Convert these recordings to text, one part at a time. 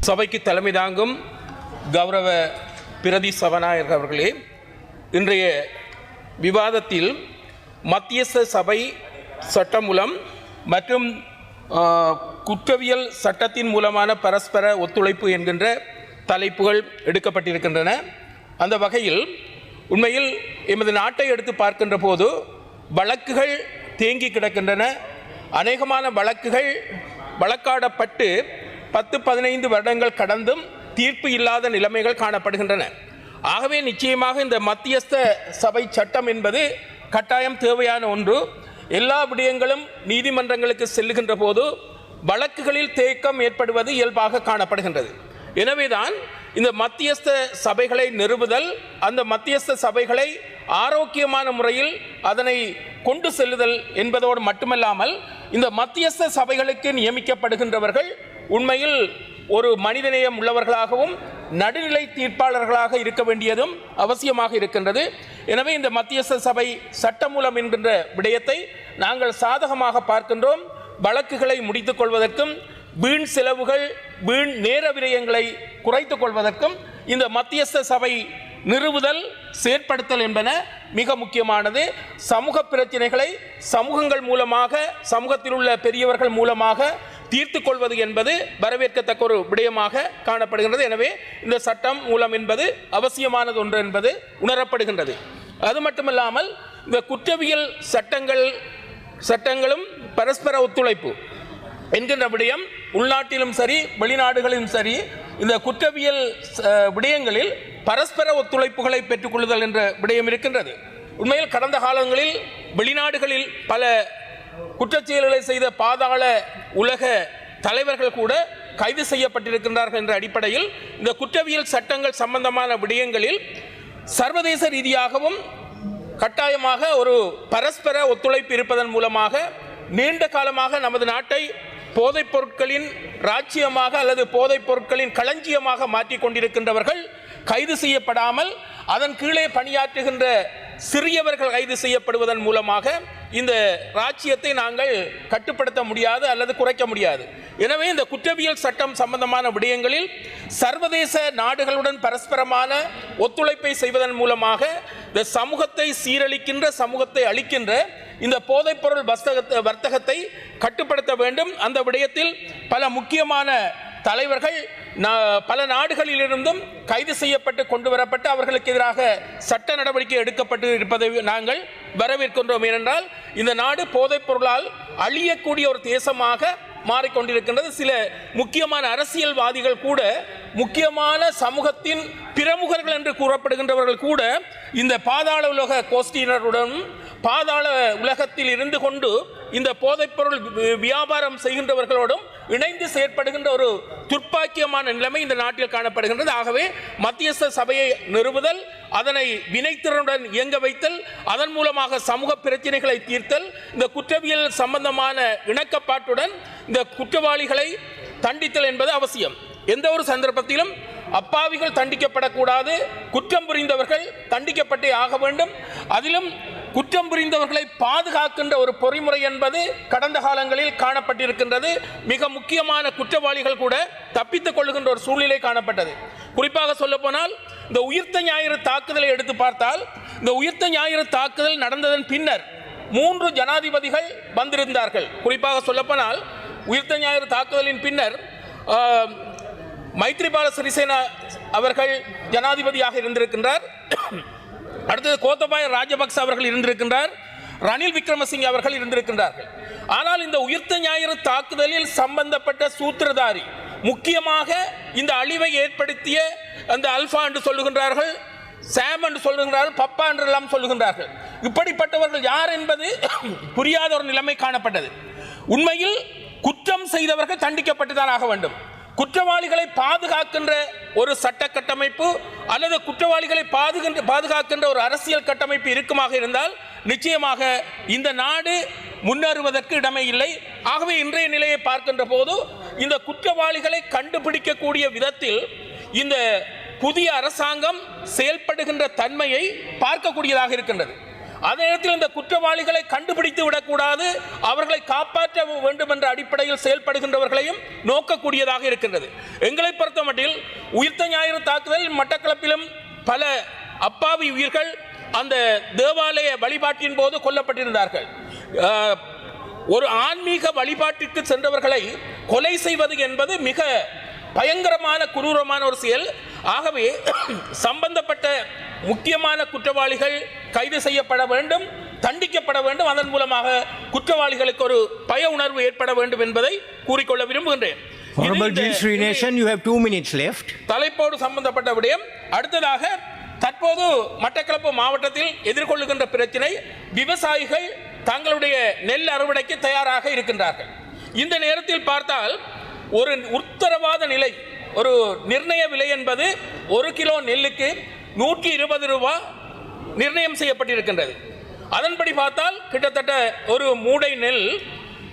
சபைக்கு தலைமை தாங்கும் கௌரவ பிரதி சபாநாயகர் அவர்களே, இன்றைய விவாதத்தில் மத்தியஸ்த சபை சட்டமூலம் மற்றும் குற்றவியல் சட்டத்தின் மூலமான பரஸ்பர ஒத்துழைப்பு என்கின்ற தலைப்புகள் எடுக்கப்பட்டிருக்கின்றன. அந்த வகையில் உண்மையில் எமது நாட்டை எடுத்து பார்க்கின்ற போது வழக்குகள் தேங்கி கிடக்கின்றன. அநேகமான வழக்குகள் வழக்காடப்பட்டு 10-15 வருடங்கள் கடந்தும் தீர்ப்பு இல்லாத நிலைமைகள் காணப்படுகின்றன. ஆகவே நிச்சயமாக இந்த மத்தியஸ்த சபை சட்டம் என்பது கட்டாயம் தேவையான ஒன்று. எல்லா விடயங்களும் நீதிமன்றங்களுக்கு செல்லுகின்ற போது வழக்குகளில் தேக்கம் ஏற்படுவது இயல்பாக காணப்படுகின்றது. எனவேதான் இந்த மத்தியஸ்த சபைகளை நிறுவுதல், அந்த மத்தியஸ்த சபைகளை ஆரோக்கியமான முறையில் அதனை கொண்டு செல்லுதல் என்பதோடு மட்டுமல்லாமல் இந்த மத்தியஸ்த சபைகளுக்கு நியமிக்கப்படுகின்றவர்கள் உண்மையில் ஒரு மனிதநேயம் உள்ளவர்களாகவும் நடுநிலை தீர்ப்பாளர்களாக இருக்க வேண்டியதும் அவசியமாக இருக்கின்றது. எனவே இந்த மத்தியஸ்த சபை சட்டமூலம் என்கின்ற விடயத்தை நாங்கள் சாதகமாக பார்க்கின்றோம். வழக்குகளை முடித்துக் கொள்வதற்கும் வீண் செலவுகள் வீண் நேர விரயங்களை குறைத்துக் கொள்வதற்கும் இந்த மத்தியஸ்த சபை நிறுவுதல் செயற்படுத்தல் என்பன மிக முக்கியமானது. சமூக பிரச்சனைகளை சமூகங்கள் மூலமாக, சமூகத்தில் உள்ள பெரியவர்கள் மூலமாக தீர்த்து கொள்வது என்பது வரவேற்கத்தக்க ஒரு விடயமாக காணப்படுகின்றது. எனவே இந்த சட்டம் மூலம் என்பது அவசியமானது ஒன்று என்பது உணரப்படுகின்றது. அது மட்டுமல்லாமல் இந்த குற்றவியல் சட்டங்களும் பரஸ்பர ஒத்துழைப்பு என்கின்ற விடயம் உள்நாட்டிலும் சரி வெளிநாடுகளிலும் சரி இந்த குற்றவியல் விடயங்களில் பரஸ்பர ஒத்துழைப்புகளை பெற்றுக்கொள்ளுதல் என்ற விடயம் இருக்கின்றது. உண்மையில் கடந்த காலங்களில் வெளிநாடுகளில் பல குற்றச்செயல்களை செய்த பாதாள உலக தலைவர்கள் கூட கைது செய்யப்பட்டிருக்கின்றார்கள் என்ற அடிப்படையில் இந்த குற்றவியல் சட்டங்கள் சம்பந்தமான விடயங்களில் சர்வதேச ரீதியாகவும் கட்டாயமாக ஒரு பரஸ்பர ஒத்துழைப்பு இருப்பதன் மூலமாக நீண்ட காலமாக நமது நாட்டை போதைப் பொருட்களின் ராஜ்யமாக அல்லது போதைப் பொருட்களின் களஞ்சியமாக மாற்றிக் கொண்டிருக்கின்றவர்கள் கைது செய்யப்படாமல் அதன் கீழே பணியாற்றுகின்ற சிறியவர்கள் கைது செய்யப்படுவதன் மூலமாக இந்த ராஜ்யத்தை நாங்கள் கட்டுப்படுத்த முடியாது அல்லது குறைக்க முடியாது. எனவே இந்த குற்றவியல் சட்டம் சம்பந்தமான விடயங்களில் சர்வதேச நாடுகளுடன் பரஸ்பரமான ஒத்துழைப்பை செய்வதன் மூலமாக இந்த சமூகத்தை சீரழிக்கின்ற, சமூகத்தை அழிக்கின்ற இந்த போதைப்பொருள் வர்த்தகத்தை கட்டுப்படுத்த வேண்டும். அந்த விடயத்தில் பல முக்கியமான தலைவர்கள் பல நாடுகளிலிருந்தும் கைது செய்யப்பட்டு கொண்டு வரப்பட்டு அவர்களுக்கு எதிராக சட்ட நடவடிக்கை எடுக்கப்பட்டு இருப்பதை நாங்கள் வரவேற்கின்றோம். ஏனென்றால் இந்த நாடு போதைப் பொருளால் அழியக்கூடிய ஒரு தேசமாக மாறிக்கொண்டிருக்கின்றது. சில முக்கியமான அரசியல்வாதிகள் கூட, முக்கியமான சமூகத்தின் பிரமுகர்கள் என்று கூறப்படுகின்றவர்கள் கூட இந்த பாதாள உலக கோஷ்டியினருடன் பாதாள உலகத்தில் இருந்து கொண்டு இந்த போதைப்பொருள் வியாபாரம் செய்கின்றவர்களோடும் இணைந்து செயற்படுகின்ற ஒரு துர்ப்பாக்கியமான நிலைமை இந்த நாட்டில் காணப்படுகின்றது. ஆகவே மத்தியஸ்த சபையை நிறுவுதல், அதனை வினைத்திறனுடன் இயங்க வைத்தல், அதன் மூலமாக சமூக பிரச்சனைகளை தீர்த்தல், இந்த குற்றவியல் சம்பந்தமான இணக்கப்பாட்டுடன் இந்த குற்றவாளிகளை தண்டித்தல் என்பது அவசியம். எந்த ஒரு சந்தர்ப்பத்திலும் அப்பாவிகள் தண்டிக்கப்படக்கூடாது, குற்றம் புரிந்தவர்கள் தண்டிக்கப்பட்டே ஆக வேண்டும். அதிலும் குற்றம் புரிந்தவர்களை பாதுகாக்கின்ற ஒரு பொறிமுறை என்பது கடந்த காலங்களில் காணப்பட்டிருக்கின்றது. மிக முக்கியமான குற்றவாளிகள் கூட தப்பித்துக் கொள்ளுகின்ற ஒரு சூழ்நிலை காணப்பட்டது. குறிப்பாக சொல்ல போனால் இந்த உயிர்த்த ஞாயிறு தாக்குதலை எடுத்து பார்த்தால், இந்த உயிர்த்த ஞாயிறு தாக்குதல் நடந்ததன் பின்னர் 3 ஜனாதிபதிகள் வந்திருந்தார்கள். குறிப்பாக சொல்லப்போனால் உயிர்த்த ஞாயிறு தாக்குதலின் பின்னர் மைத்ரிபால சிறிசேனா அவர்கள் ஜனாதிபதியாக இருந்திருக்கின்றார். அடுத்தது கோத்தபாய ராஜபக்ச அவர்கள் இருந்திருக்கின்றார். ரணில் விக்ரமசிங்கே அவர்கள் இருந்திருக்கின்றார்கள். ஆனால் இந்த உயிர்த்த ஞாயிறு தாக்குதலில் சம்பந்தப்பட்ட சூத்திரதாரி, முக்கியமாக இந்த அழிவை ஏற்படுத்திய அந்த அல்பா என்று சொல்லுகின்றார்கள், சாம் என்று சொல்லுகின்றார்கள், பப்பா என்றெல்லாம் சொல்லுகின்றார்கள். இப்படிப்பட்டவர்கள் யார் என்பது புரியாத ஒரு நிலைமை காணப்பட்டது. உண்மையில் குற்றம் செய்தவர்கள் தண்டிக்கப்பட்டுதான் ஆக வேண்டும். குற்றவாளிகளை பாதுகாக்கின்ற ஒரு சட்ட கட்டமைப்பு அல்லது குற்றவாளிகளை பாதுகாக்கின்ற ஒரு அரசியல் கட்டமைப்பு இருக்குமாக இருந்தால் நிச்சயமாக இந்த நாடு முன்னேறுவதற்கு இடமே இல்லை. ஆகவே இன்றைய நிலையை பார்க்கின்ற போது இந்த குற்றவாளிகளை கண்டுபிடிக்கக்கூடிய விதத்தில் இந்த புதிய அரசாங்கம் செயல்படுகின்ற தன்மையை பார்க்கக்கூடியதாக இருக்கின்றது. அதே நேரத்தில் இந்த குற்றவாளிகளை கண்டுபிடித்து விடக்கூடாது, அவர்களை காப்பாற்ற வேண்டும் என்ற அடிப்படையில் செயல்படுகின்றவர்களையும் நோக்கக்கூடியதாக இருக்கின்றது. எங்களை பொறுத்தமட்டில் உயிர்த்த ஞாயிறு தாக்குதல் மட்டக்களப்பிலும் பல அப்பாவி உயிர்கள் அந்த தேவாலய வழிபாட்டின் போது கொல்லப்பட்டிருந்தார்கள். ஒரு ஆன்மீக வழிபாட்டிற்கு சென்றவர்களை கொலை செய்வது என்பது மிக பயங்கரமான குரூரமான ஒரு செயல். ஆகவே சம்பந்தப்பட்ட முக்கியமான குற்றவாளிகள் கைது செய்யப்பட வேண்டும், தண்டிக்கப்பட வேண்டும். அதன் மூலமாக குற்றவாளிகளுக்கு ஒரு பய உணர்வு ஏற்பட வேண்டும் என்பதை கூறிக்கொள்ள விரும்புகின்றேன். தலைப்போடு சம்பந்தப்பட்ட விடயம். அடுத்ததாக தற்போது மட்டக்களப்பு மாவட்டத்தில் எதிர்கொள்ளுகின்ற பிரச்சனை, விவசாயிகள் தங்களுடைய நெல் அறுவடைக்கு தயாராக இருக்கின்றார்கள். இந்த நேரத்தில் பார்த்தால் ஒரு உத்தரவாத நிலை, ஒரு நிர்ணய விலை என்பது ஒரு கிலோ நெல்லுக்கு 120 ரூபாய் நிர்ணயம் செய்யப்பட்டிருக்கின்றது. அதன்படி பார்த்தால் கிட்டத்தட்ட ஒரு மூடை நெல்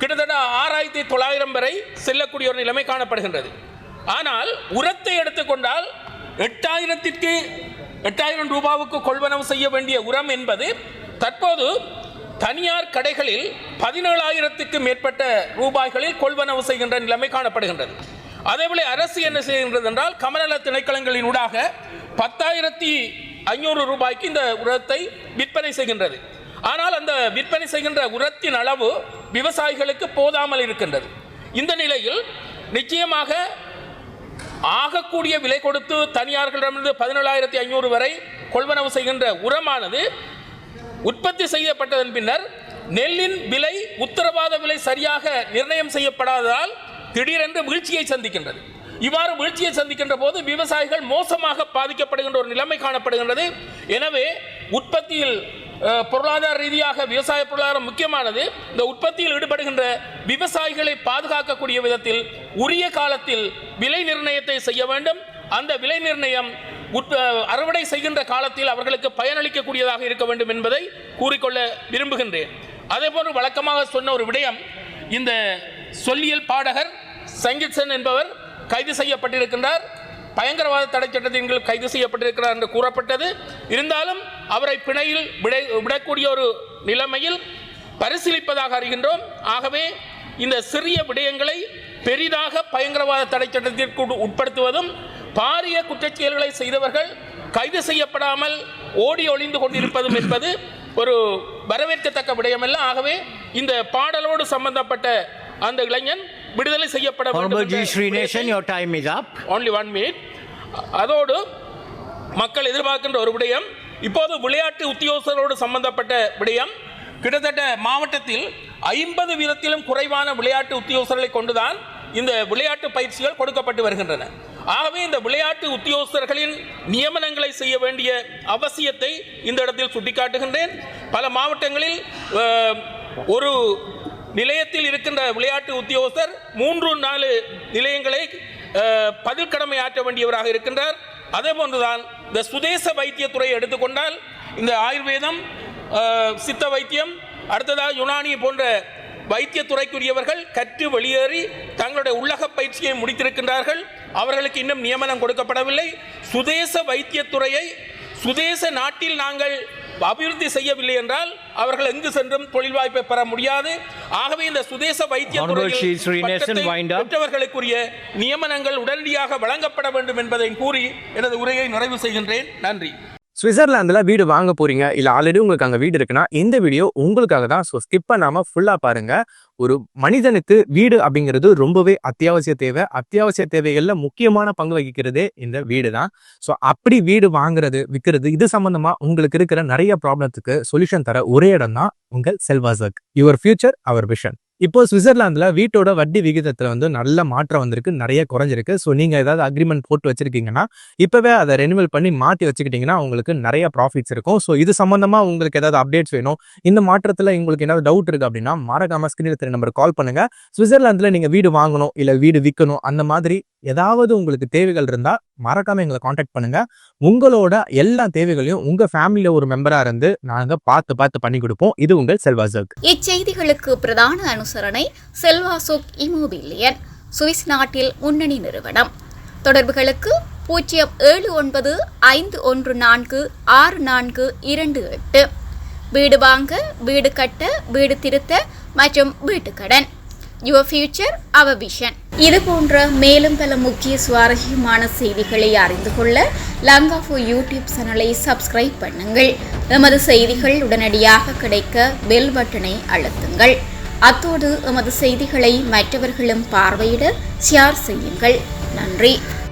கிட்டத்தட்ட 6900 வரை செல்லக்கூடிய ஒரு நிலைமை காணப்படுகின்றது. ஆனால் உரத்தை எடுத்துக்கொண்டால் 8000 ரூபாவுக்கு கொள்வனவு செய்ய வேண்டிய உரம் என்பது தற்போது தனியார் கடைகளில் 17,000க்கு மேற்பட்ட ரூபாய்களில் கொள்வனவு செய்கின்ற நிலைமை காணப்படுகின்றது. அதேபோல அரசு என்ன செய்கின்றது என்றால் கமநல திணைக்களங்களினூடாக 10,500 ரூபாய்க்கு இந்த உரத்தை விற்பனை செய்கின்றது. ஆனால் அந்த விற்பனை செய்கின்ற உரத்தின் அளவு விவசாயிகளுக்கு போதாமல் இருக்கின்றது. இந்த நிலையில் நிச்சயமாக ஆகக்கூடிய விலை கொடுத்து தனியார்களிடமிருந்து 17,500 வரை கொள்வனவு செய்கின்ற உரமானது உற்பத்தி செய்யப்பட்டதன் பின்னர் நெல்லின் விலை உத்தரவாத விலை சரியாக நிர்ணயம் செய்யப்படாததால் திடீரென்று வீழ்ச்சியை சந்திக்கின்றது. இவ்வாறு வீழ்ச்சியை சந்திக்கின்ற போது விவசாயிகள் மோசமாக பாதிக்கப்படுகின்ற ஒரு நிலைமை காணப்படுகின்றது. எனவே உற்பத்தியில் பொருளாதார ரீதியாக விவசாய பொருளாதாரம் முக்கியமானது. இந்த உற்பத்தியில் ஈடுபடுகின்ற விவசாயிகளை பாதுகாக்கக்கூடிய விதத்தில் உரிய காலத்தில் விலை நிர்ணயத்தை செய்ய வேண்டும். அந்த விலை நிர்ணயம் அறுவடை செய்கின்ற காலத்தில் அவர்களுக்கு பயனளிக்கக்கூடியதாக இருக்க வேண்டும் என்பதை கூறிக்கொள்ள விரும்புகின்றேன். அதேபோன்று வழக்கமாக சொன்ன ஒரு விடயம், இந்த சொல்லியல் பாடகர் சங்கீத்சன் என்பவர் கைது செய்யப்பட்டிருக்கின்றார். பயங்கரவாத தடை சட்டத்தின் கீழ் கைது செய்யப்பட்டிருக்கிறார் என்று கூறப்பட்டது. இருந்தாலும் அவரை பிணையில் விடக்கூடிய ஒரு நிலைமையில் பரிசீலிப்பதாக அறிகின்றோம். ஆகவே இந்த சிறிய விடயங்களை பெரிதாக பயங்கரவாத தடை சட்டத்திற்கு உட்படுத்துவதும், பாரிய குற்றச்செயல்களை செய்தவர்கள் கைது செய்யப்படாமல் ஓடி ஒளிந்து கொண்டிருப்பதும் என்பது ஒரு வரவேற்கத்தக்க விடயமல்ல. ஆகவே இந்த பாடலோடு சம்பந்தப்பட்ட அந்த இளைஞன் விடுதலை செய்யப்பட வேண்டும். Only 1 minute. அதோடு மக்கள் எதிர்பார்க்கின்ற ஒரு விடயம், இப்போது விளையாட்டு உத்தியோகஸ்தரோடு சம்பந்தப்பட்ட விடயம். கிட்டத்தட்ட மாவட்டத்தில் 50 வீதத்திலும் குறைவான விளையாட்டு உத்தியோகஸ்தர்களை கொண்டுதான் இந்த விளையாட்டு பயிற்சிகள் கொடுக்கப்பட்டு வருகின்றன. ஆகவே இந்த விளையாட்டு உத்தியோகஸ்தர்களின் நியமனங்களை செய்ய வேண்டிய அவசியத்தை இந்த இடத்தில் சுட்டிக்காட்டுகின்றேன். பல மாவட்டங்களில் ஒரு நிலையத்தில் இருக்கின்ற விளையாட்டு உத்தியோகஸ்தர் 3-4 நிலையங்களை பதில் கடமை ஆற்ற வேண்டியவராக இருக்கின்றார். அதே போன்றுதான் இந்த சுதேச வைத்தியத்துறையை எடுத்துக்கொண்டால் இந்த ஆயுர்வேதம், சித்த வைத்தியம், அடுத்ததாக யுனானி போன்ற வைத்தியத்துறைக்குரியவர்கள் கற்று வெளியேறி தங்களுடைய உள்ளக பயிற்சியை முடித்திருக்கின்றார்கள். அவர்களுக்கு இன்னும் நியமனம் கொடுக்கப்படவில்லை. சுதேச வைத்தியத்துறையை சுதேச நாட்டில் நாங்கள் அபிவிருத்தி செய்யவில்லை என்றால் அவர்கள் எங்கு சென்றும் தொழில் வாய்ப்பை பெற முடியாது. ஆகவே இந்த சுதேச வைத்தியத்துறையில் பெற்றவர்களுக்குரிய நியமனங்கள் உடனடியாக வழங்கப்பட வேண்டும் என்பதை கூறி எனது உரையை நிறைவு செய்கின்றேன். நன்றி. சுவிட்சர்லாந்தில் வீடு வாங்க போறீங்க, இல்லை ஆல்ரெடி உங்களுக்கு அங்கே வீடு இருக்குன்னா இந்த வீடியோ உங்களுக்காக தான். ஸோ ஸ்கிப் பண்ணாமல் ஃபுல்லாக பாருங்க. ஒரு மனிதனுக்கு வீடு அப்படிங்கிறது ரொம்பவே அத்தியாவசிய தேவை. அத்தியாவசிய தேவைகளில் முக்கியமான பங்கு வகிக்கிறதே இந்த வீடு தான். ஸோ அப்படி வீடு வாங்குறது, விற்கிறது, இது சம்பந்தமா உங்களுக்கு இருக்கிற நிறைய ப்ராப்ளத்துக்கு சொல்யூஷன் தர ஒரே இடம் தான் உங்கள் செல்வாசக். Your future our vision. இப்போ சுவிட்சர்லாந்துல வீட்டோட வட்டி விகிதத்துல நல்ல மாற்றம் வந்திருக்கு, நிறைய குறைஞ்சிருக்கு. ஸோ நீங்க ஏதாவது அக்ரிமெண்ட் போட்டு வச்சிருக்கீங்கன்னா இப்பவே அதை ரெனிவல் பண்ணி மாற்றி வச்சுக்கிட்டீங்கன்னா உங்களுக்கு நிறைய ப்ராஃபிட்ஸ் இருக்கும். ஸோ இது சம்பந்தமா உங்களுக்கு ஏதாவது அப்டேட்ஸ் வேணும், இந்த மாற்றத்துல உங்களுக்கு ஏதாவது டவுட் இருக்கு அப்படின்னா மறக்காம ஸ்கிரீன்ல தெரிய நம்பர் கால் பண்ணுங்க. சுவிட்சர்லாந்துல நீங்க வீடு வாங்கணும், இல்ல வீடு விற்கணும், அந்த மாதிரி ஏதாவது உங்களுக்கு தேவைகள் இருந்தா மறக்காம எங்களை கான்டாக்ட் பண்ணுங்க. உங்களோட எல்லா தேவைகளையும் உங்க ஃபேமிலியில ஒரு மெம்பரா இருந்து நாங்க பார்த்து பண்ணி கொடுப்போம். இது உங்கள் செல்வாசக். இச்செய்திகளுக்கு பிரதான அனுசரணை செல்வாசோக் இமோபிலியன், சுவிஸ் நாட்டில் முன்னணி நிறுவனம். தொடர்புகளுக்கு 07951464228. வீடு வாங்க, வீடு கட்ட, வீடு திருத்த மற்றும் வீட்டுக்கடன். Your future our vision. இது போன்ற மேலும் பல முக்கிய சுவாரஸ்யமான செய்திகளை அறிந்து கொள்ள லங்காஃபோ யூடியூப் சேனலை சப்ஸ்கிரைப் பண்ணுங்கள். எமது செய்திகள் உடனடியாக கிடைக்க பெல் பட்டனை அழுத்துங்கள். அத்தோடு எமது செய்திகளை மற்றவர்களும் பார்வையிட ஷேர் செய்யுங்கள். நன்றி.